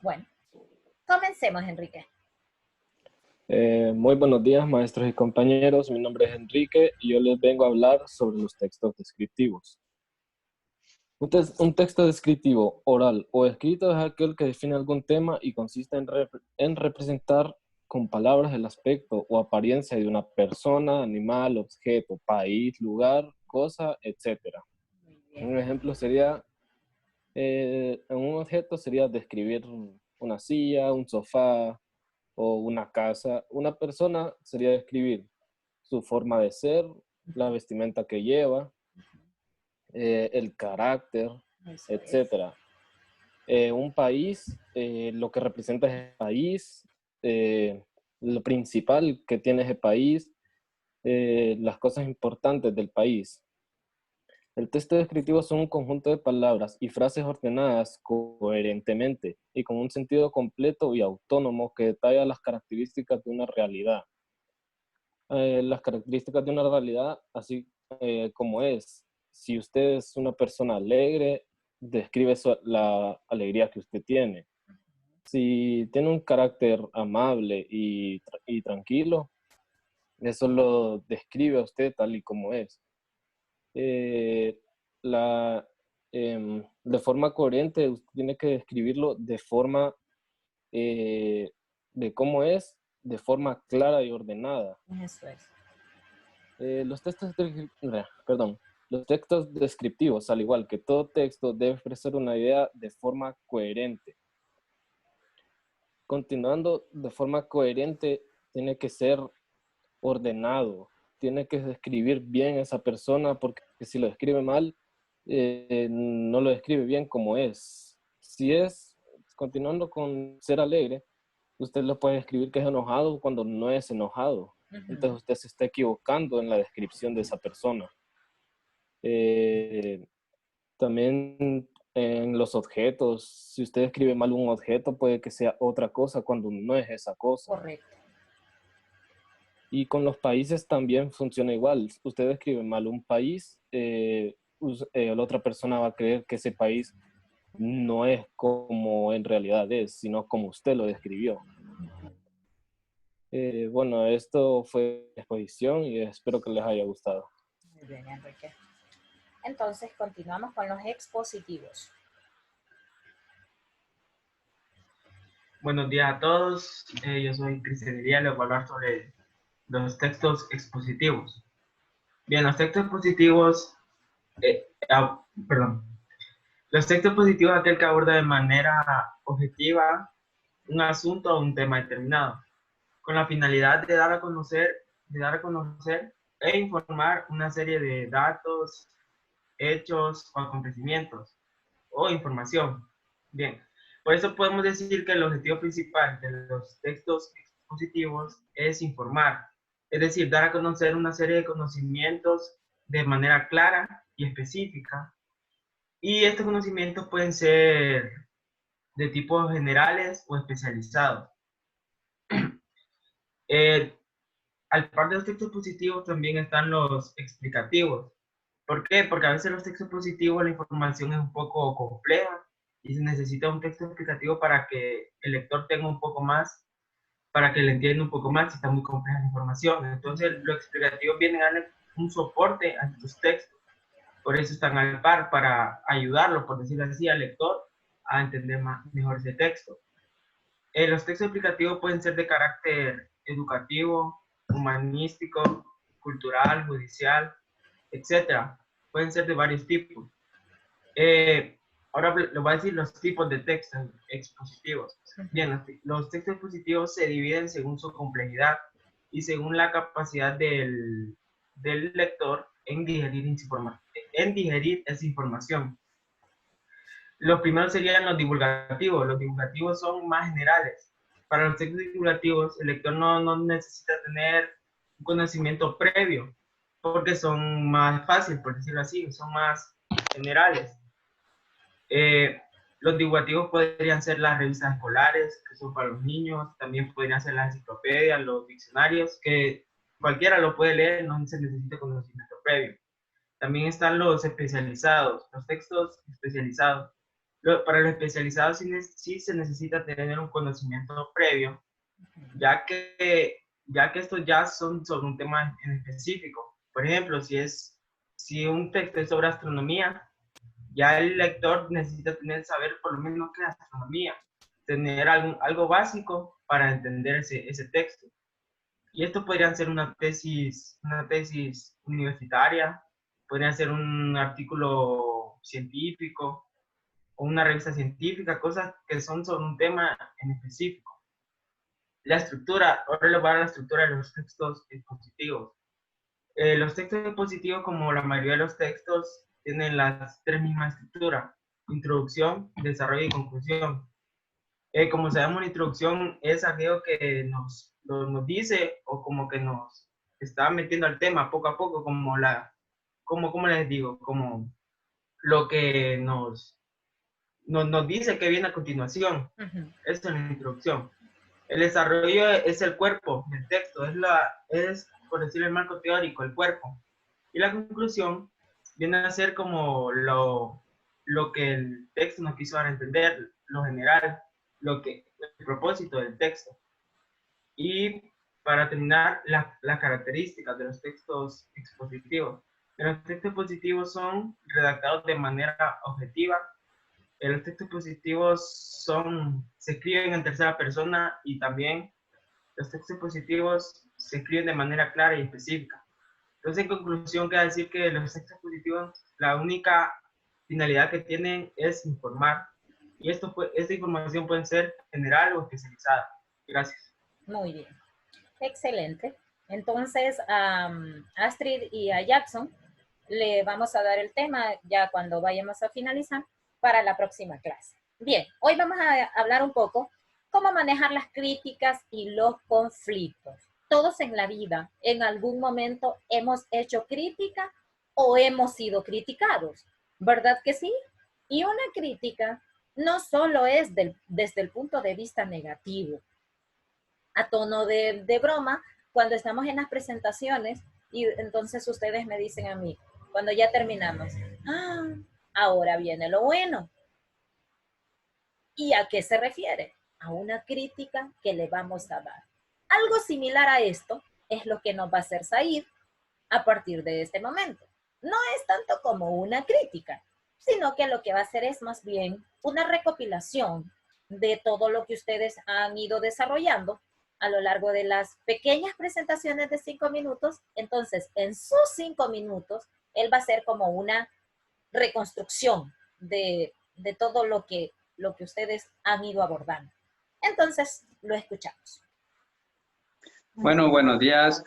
Bueno, comencemos, Enrique. Muy buenos días, maestros y compañeros. Mi nombre es Enrique y yo les vengo a hablar sobre los textos descriptivos. Un texto descriptivo, oral o escrito es aquel que define algún tema y consiste en representar con palabras el aspecto o apariencia de una persona, animal, objeto, país, lugar, cosa, etc. Un ejemplo sería, un objeto sería describir una silla, un sofá, o una casa. Una persona sería describir su forma de ser, la vestimenta que lleva, el carácter, Eso es. etcétera. Un país, lo que representa ese país, lo principal que tiene ese país, las cosas importantes del país. El texto descriptivo son un conjunto de palabras y frases ordenadas coherentemente y con un sentido completo y autónomo que detalla las características de una realidad. Las características de una realidad, así como es. Si usted es una persona alegre, describe la alegría que usted tiene. Si tiene un carácter amable y tranquilo, eso lo describe a usted tal y como es. Eh, la, de forma coherente, usted tiene que describirlo de forma de cómo es, de forma clara y ordenada. Eso es. Los perdón, los textos descriptivos, al igual que todo texto, debe expresar una idea de forma coherente. Continuando de forma coherente, tiene que ser ordenado, tiene que describir bien a esa persona, porque si lo describe mal, no lo describe bien como es. Si es, continuando con ser alegre, usted lo puede describir que es enojado cuando no es enojado. Entonces usted se está equivocando en la descripción de esa persona. También en los objetos, si usted escribe mal un objeto, puede que sea otra cosa cuando no es esa cosa. Correcto. Y con los países también funciona igual. Usted escribe mal un país, la otra persona va a creer que ese país no es como en realidad es, sino como usted lo describió. Bueno, esto fue la exposición y espero que les haya gustado. Muy bien, Enrique. Entonces, continuamos con los expositivos. Buenos días a todos. Yo soy Cristian Iría, les voy a hablar sobre los textos expositivos. Bien, los textos expositivos, perdón. Los textos expositivos es aquel que aborda de manera objetiva un asunto o un tema determinado, con la finalidad de dar a conocer e informar una serie de datos, hechos o acontecimientos o información. Bien, por eso podemos decir que el objetivo principal de los textos expositivos es informar, es decir, dar a conocer una serie de conocimientos de manera clara y específica. Y estos conocimientos pueden ser de tipo generales o especializados. Al par de los textos positivos también están los explicativos. ¿Por qué? Porque a veces los textos positivos la información es un poco compleja y se necesita un texto explicativo para que el lector tenga un poco más, para que le entienda un poco más si está muy compleja la información. Entonces, los explicativos vienen a darle un soporte a estos textos. Por eso están al par, para ayudarlo, por decirlo así, al lector a entender mejor ese texto. Los textos explicativos pueden ser de carácter educativo, humanístico, cultural, judicial, etcétera. Pueden ser de varios tipos. Ahora les voy a decir los tipos de textos expositivos. Bien, los textos expositivos se dividen según su complejidad y según la capacidad del lector en digerir esa información. Los primeros serían los divulgativos. Los divulgativos son más generales. Para los textos divulgativos, el lector no necesita tener un conocimiento previo, porque son más fáciles, por decirlo así, son más generales. Los divulgativos podrían ser las revistas escolares, que son para los niños, también podrían ser las enciclopedias, los diccionarios, que cualquiera lo puede leer, no se necesita conocimiento previo. También están los especializados, los textos especializados. Para los especializados sí se necesita tener un conocimiento previo, ya que estos ya son sobre un tema en específico. Por ejemplo, si un texto es sobre astronomía, ya el lector necesita saber por lo menos qué es astronomía, tener algo básico para entender ese texto. Y esto podría ser una tesis universitaria, podría ser un artículo científico o una revista científica, cosas que son sobre un tema en específico. La estructura, ahora le voy a dar la estructura de los textos expositivos. Los textos expositivos, como la mayoría de los textos, tienen las tres mismas estructuras: introducción, desarrollo y conclusión. Como sabemos, la introducción es aquello que nos dice o como que nos está metiendo al tema poco a poco, como les digo, como lo que nos dice que viene a continuación. Eso es la introducción. El desarrollo es el cuerpo del texto, es por decirlo el marco teórico, el cuerpo. Y la conclusión viene a ser como lo que el texto nos quiso dar a entender, lo general, el propósito del texto. Y para terminar, las características de los textos expositivos. Los textos expositivos son redactados de manera objetiva. Los textos expositivos se escriben en tercera persona, y también los textos expositivos se escriben de manera clara y específica. Entonces, en conclusión, queda decir que los textos expositivos, la única finalidad que tienen es informar. Y esta información puede ser general o especializada. Gracias. Muy bien. Excelente. Entonces, a Astrid y a Jackson le vamos a dar el tema ya cuando vayamos a finalizar para la próxima clase. Bien, hoy vamos a hablar un poco cómo manejar las críticas y los conflictos. Todos en la vida, en algún momento hemos hecho crítica o hemos sido criticados, ¿verdad que sí? Y una crítica no solo es desde el punto de vista negativo. A tono de broma, cuando estamos en las presentaciones y entonces ustedes me dicen a mí, cuando ya terminamos, ahora viene lo bueno. ¿Y a qué se refiere? A una crítica que le vamos a dar. Algo similar a esto es lo que nos va a hacer Said a partir de este momento. No es tanto como una crítica, sino que lo que va a hacer es más bien una recopilación de todo lo que ustedes han ido desarrollando a lo largo de las pequeñas presentaciones de 5 minutos. Entonces, en sus 5 minutos, él va a hacer como una reconstrucción de todo lo que ustedes han ido abordando. Entonces, lo escuchamos. Bueno, buenos días,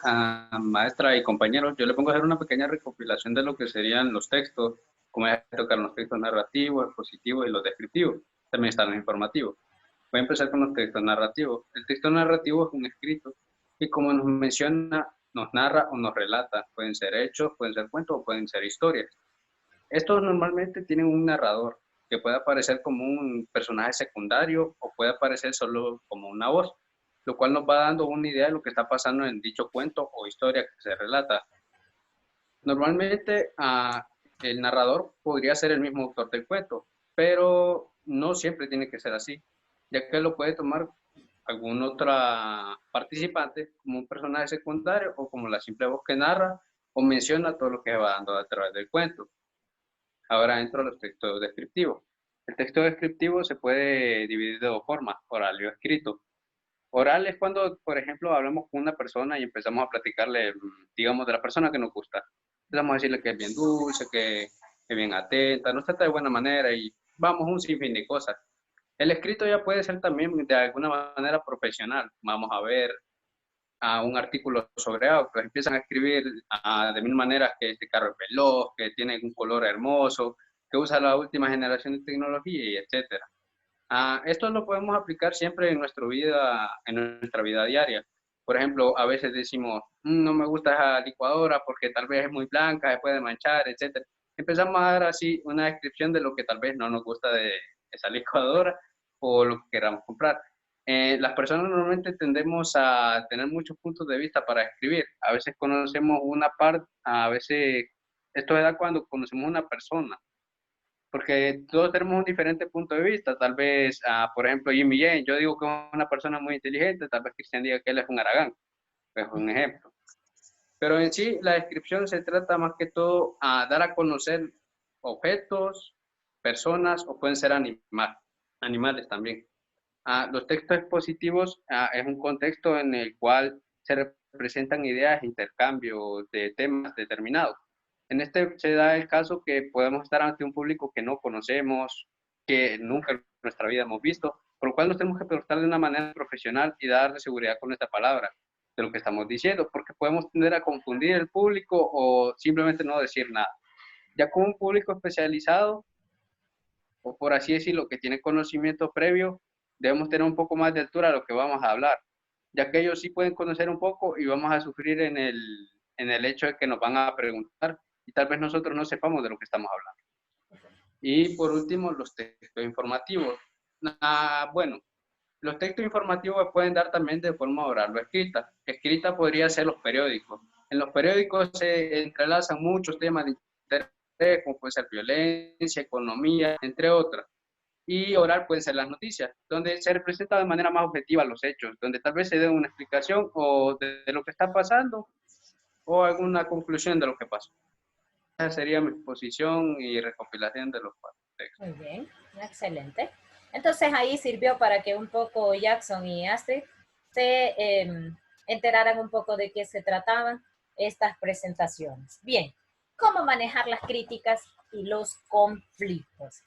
maestra y compañeros. Yo le pongo a hacer una pequeña recopilación de lo que serían los textos, como ya tocan los textos narrativos, expositivos y los descriptivos. También están los informativos. Voy a empezar con los textos narrativos. El texto narrativo es un escrito y, como nos menciona, nos narra o nos relata. Pueden ser hechos, pueden ser cuentos o pueden ser historias. Estos normalmente tienen un narrador que puede aparecer como un personaje secundario o puede aparecer solo como una voz, lo cual nos va dando una idea de lo que está pasando en dicho cuento o historia que se relata. Normalmente el narrador podría ser el mismo autor del cuento, pero no siempre tiene que ser así, ya que lo puede tomar algún otro participante como un personaje secundario o como la simple voz que narra o menciona todo lo que va dando a través del cuento. Ahora entro a los textos descriptivos. El texto descriptivo se puede dividir de dos formas: oral y escrito. Oral es cuando, por ejemplo, hablamos con una persona y empezamos a platicarle, digamos, de la persona que nos gusta. Empezamos a decirle que es bien dulce, que es bien atenta, nos trata de buena manera y vamos un sinfín de cosas. El escrito ya puede ser también de alguna manera profesional. Vamos a ver un artículo sobre autos, empiezan a escribir de mil maneras que este carro es veloz, que tiene un color hermoso, que usa la última generación de tecnología, y etcétera. Esto lo podemos aplicar siempre en nuestra vida diaria. Por ejemplo, a veces decimos, no me gusta esa licuadora porque tal vez es muy blanca, se puede manchar, etcétera. Empezamos a dar así una descripción de lo que tal vez no nos gusta de esa licuadora o lo que queramos comprar. Las personas normalmente tendemos a tener muchos puntos de vista para escribir. A veces conocemos una parte, a veces esto se da cuando conocemos una persona. porque todos tenemos un diferente punto de vista. Tal vez, por ejemplo, Jimmy Jane, yo digo que es una persona muy inteligente, tal vez Cristian diga que él es un Aragán, es un ejemplo. Pero en sí, la descripción se trata más que todo a dar a conocer objetos, personas o pueden ser animales también. Los textos expositivos es un contexto en el cual se representan ideas e intercambio de temas determinados. En este se da el caso que podemos estar ante un público que no conocemos, que nunca en nuestra vida hemos visto, por lo cual nos tenemos que portar de una manera profesional y darle seguridad con esta palabra de lo que estamos diciendo, porque podemos tender a confundir el público o simplemente no decir nada. Ya con un público especializado, o por así decirlo, que tiene conocimiento previo, debemos tener un poco más de altura a lo que vamos a hablar, ya que ellos sí pueden conocer un poco y vamos a sufrir en el hecho de que nos van a preguntar y tal vez nosotros no sepamos de lo que estamos hablando. Y por último, los textos informativos. Bueno, los textos informativos pueden dar también de forma oral o escrita. Escrita podría ser los periódicos. En los periódicos se entrelazan muchos temas de interés, como puede ser violencia, economía, entre otras. Y oral pueden ser las noticias, donde se representa de manera más objetiva los hechos, donde tal vez se dé una explicación o de lo que está pasando o alguna conclusión de lo que pasó. Esa sería mi exposición y recopilación de los textos. Muy bien, excelente. Entonces ahí sirvió para que un poco Jackson y Astrid se enteraran un poco de qué se trataban estas presentaciones. Bien, ¿cómo manejar las críticas y los conflictos?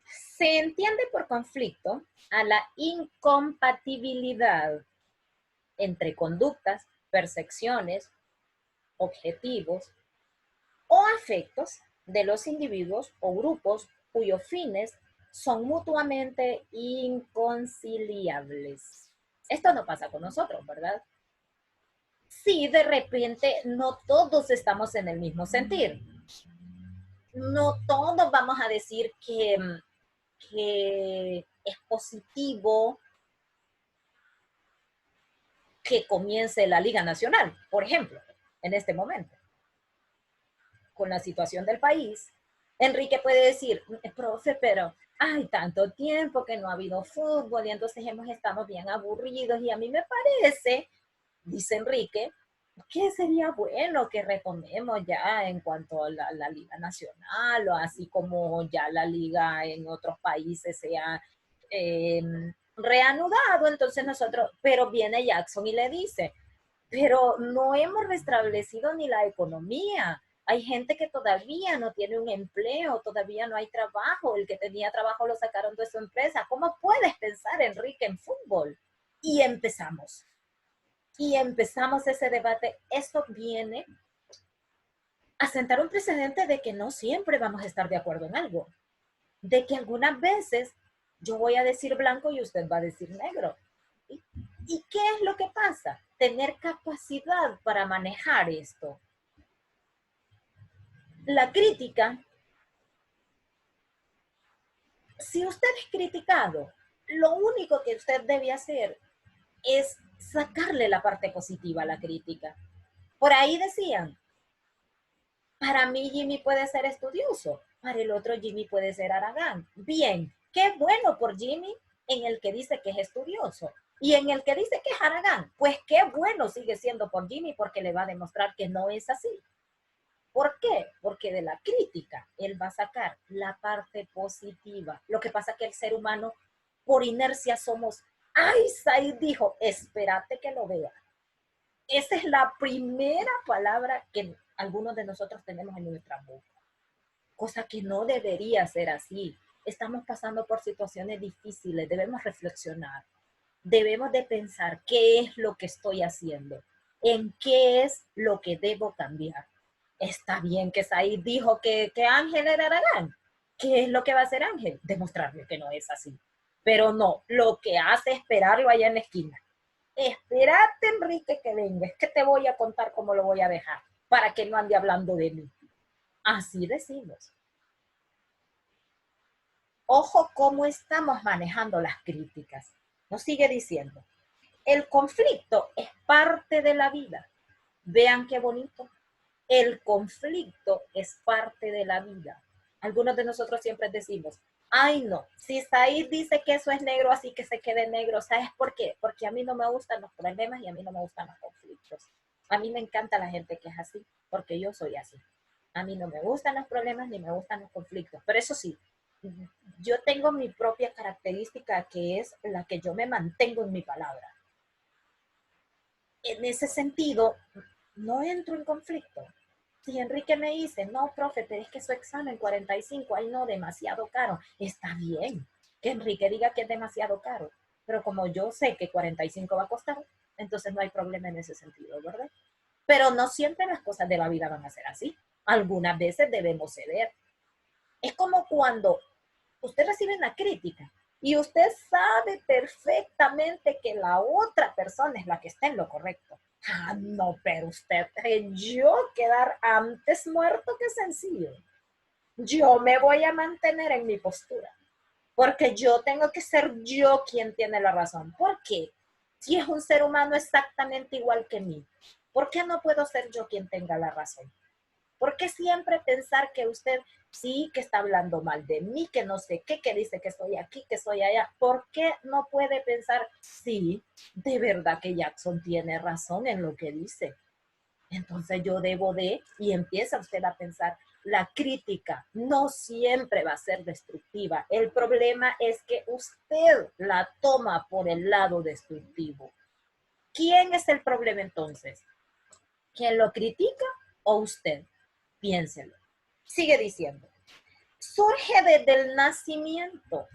Se entiende por conflicto a la incompatibilidad entre conductas, percepciones, objetivos o afectos de los individuos o grupos cuyos fines son mutuamente inconciliables. Esto no pasa con nosotros, ¿verdad? Sí, de repente no todos estamos en el mismo sentir. No todos vamos a decir que es positivo que comience la Liga Nacional, por ejemplo, en este momento. Con la situación del país, Enrique puede decir, profe, pero hay tanto tiempo que no ha habido fútbol y entonces hemos estado bien aburridos y a mí me parece, dice Enrique, que sería bueno que retomemos ya en cuanto a la Liga Nacional o así como ya la Liga en otros países sea reanudado. Entonces nosotros, pero viene Jackson y le dice, pero no hemos restablecido ni la economía. Hay gente que todavía no tiene un empleo, todavía no hay trabajo. El que tenía trabajo lo sacaron de su empresa. ¿Cómo puedes pensar, Enrique, en fútbol? Y empezamos. Y empezamos ese debate. Esto viene a sentar un precedente de que no siempre vamos a estar de acuerdo en algo. De que algunas veces yo voy a decir blanco y usted va a decir negro. ¿Y qué es lo que pasa? Tener capacidad para manejar esto. La crítica, si usted es criticado, lo único que usted debe hacer es sacarle la parte positiva a la crítica. Por ahí decían, para mí Jimmy puede ser estudioso, para el otro Jimmy puede ser Aragán. Bien, qué bueno por Jimmy en el que dice que es estudioso. Y en el que dice que es Aragán, pues qué bueno sigue siendo por Jimmy porque le va a demostrar que no es así. ¿Por qué? Porque de la crítica él va a sacar la parte positiva. Lo que pasa es que el ser humano, por inercia somos, ¡ay, Said dijo! Espérate que lo vea. Esa es la primera palabra que algunos de nosotros tenemos en nuestra boca. Cosa que no debería ser así. Estamos pasando por situaciones difíciles, debemos reflexionar. Debemos de pensar qué es lo que estoy haciendo, en qué es lo que debo cambiar. Está bien que Said dijo que Ángel era Aragán. ¿Qué es lo que va a hacer Ángel? Demostrarle que no es así. Pero no, lo que hace es esperarlo allá en la esquina. Espérate, Enrique, que venga. Es que te voy a contar cómo lo voy a dejar para que no ande hablando de mí. Así decimos. Ojo cómo estamos manejando las críticas. Nos sigue diciendo, el conflicto es parte de la vida. Vean qué bonito. El conflicto es parte de la vida. Algunos de nosotros siempre decimos, ay no, si Said dice que eso es negro, así que se quede negro. ¿Sabes por qué? Porque a mí no me gustan los problemas y a mí no me gustan los conflictos. A mí me encanta la gente que es así, porque yo soy así. A mí no me gustan los problemas ni me gustan los conflictos. Pero eso sí, yo tengo mi propia característica que es la que yo me mantengo en mi palabra. En ese sentido, no entro en conflicto. Si Enrique me dice, no, profe, pero es que su examen 45, ay no, demasiado caro. Está bien que Enrique diga que es demasiado caro, pero como yo sé que 45 va a costar, entonces no hay problema en ese sentido, ¿verdad? Pero no siempre las cosas de la vida van a ser así. Algunas veces debemos ceder. Es como cuando usted recibe una crítica y usted sabe perfectamente que la otra persona es la que está en lo correcto. Ah, no, pero usted creyó quedar antes muerto que sencillo. Yo me voy a mantener en mi postura, porque yo tengo que ser yo quien tiene la razón. ¿Por qué? Si es un ser humano exactamente igual que mí, ¿por qué no puedo ser yo quien tenga la razón? ¿Por qué siempre pensar que usted sí, que está hablando mal de mí, que no sé qué, que dice que estoy aquí, que estoy allá? ¿Por qué no puede pensar, sí, de verdad que Jackson tiene razón en lo que dice? Entonces yo debo de, y empieza usted a pensar, la crítica no siempre va a ser destructiva. El problema es que usted la toma por el lado destructivo. ¿Quién es el problema entonces? ¿Quién lo critica o usted? Piénselo. Sigue diciendo, surge desde el nacimiento,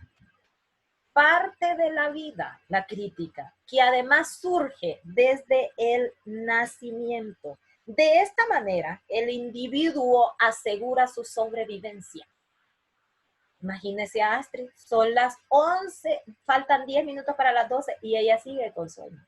parte de la vida, la crítica, que además surge desde el nacimiento. De esta manera, el individuo asegura su sobrevivencia. Imagínese a Astrid, son las 11, faltan 10 minutos para las 12 y ella sigue con sueño.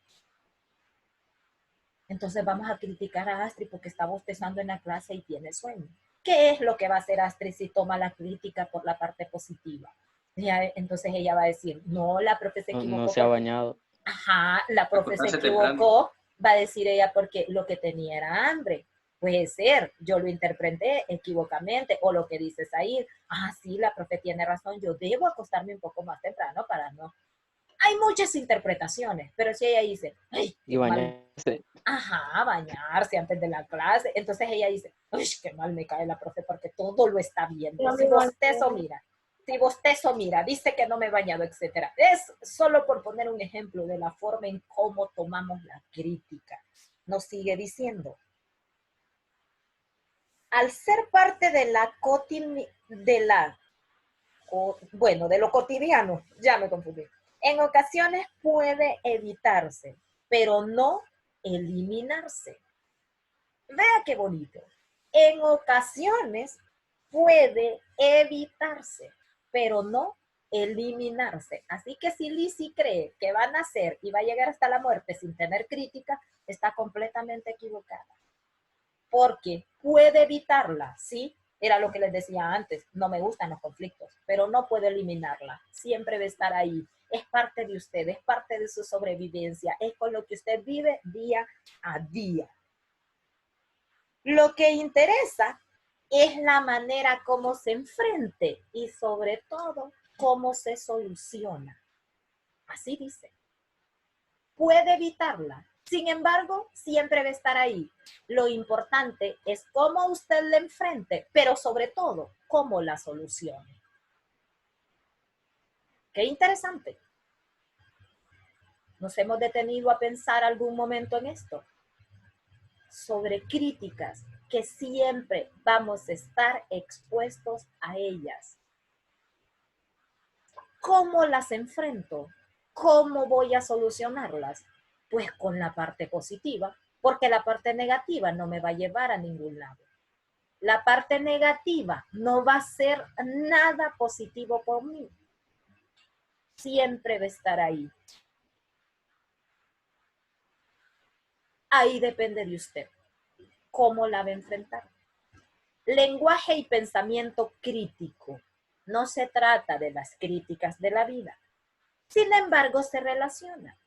Entonces vamos a criticar a Astrid porque está bostezando en la clase y tiene sueño. ¿Qué es lo que va a hacer Astrid si toma la crítica por la parte positiva? Entonces ella va a decir, no, la profe se equivocó. No se ha bañado. Ajá, la profe se equivocó, va a decir ella porque lo que tenía era hambre. Puede ser, yo lo interpreté equivocamente, o lo que dices ahí, sí, la profe tiene razón, yo debo acostarme un poco más temprano para no. Hay muchas interpretaciones, pero si ella dice, ay, Y bañarse. Bañarse antes de la clase, entonces ella dice, uy, qué mal me cae la profe porque todo lo está viendo. Si bostezo mira, dice que no me he bañado, etcétera. Es solo por poner un ejemplo de la forma en cómo tomamos la crítica. Nos sigue diciendo, al ser parte de lo cotidiano, ya me confundí. En ocasiones puede evitarse, pero no eliminarse. Vea qué bonito. En ocasiones puede evitarse, pero no eliminarse. Así que si Lizzie cree que va a nacer y va a llegar hasta la muerte sin tener crítica, está completamente equivocada. Porque puede evitarla, ¿sí? Era lo que les decía antes, no me gustan los conflictos, pero no puedo eliminarla. Siempre va a estar ahí. Es parte de usted, es parte de su sobrevivencia, es con lo que usted vive día a día. Lo que interesa es la manera como se enfrente y sobre todo cómo se soluciona. Así dice. Puede evitarla. Sin embargo, siempre va a estar ahí. Lo importante es cómo usted la enfrente, pero sobre todo, cómo la solucione. Qué interesante. ¿Nos hemos detenido a pensar algún momento en esto? Sobre críticas que siempre vamos a estar expuestos a ellas. ¿Cómo las enfrento? ¿Cómo voy a solucionarlas? Pues con la parte positiva, porque la parte negativa no me va a llevar a ningún lado. La parte negativa no va a ser nada positivo por mí. Siempre va a estar ahí. Ahí depende de usted. ¿Cómo la va a enfrentar? Lenguaje y pensamiento crítico. No se trata de las críticas de la vida. Sin embargo, se relaciona.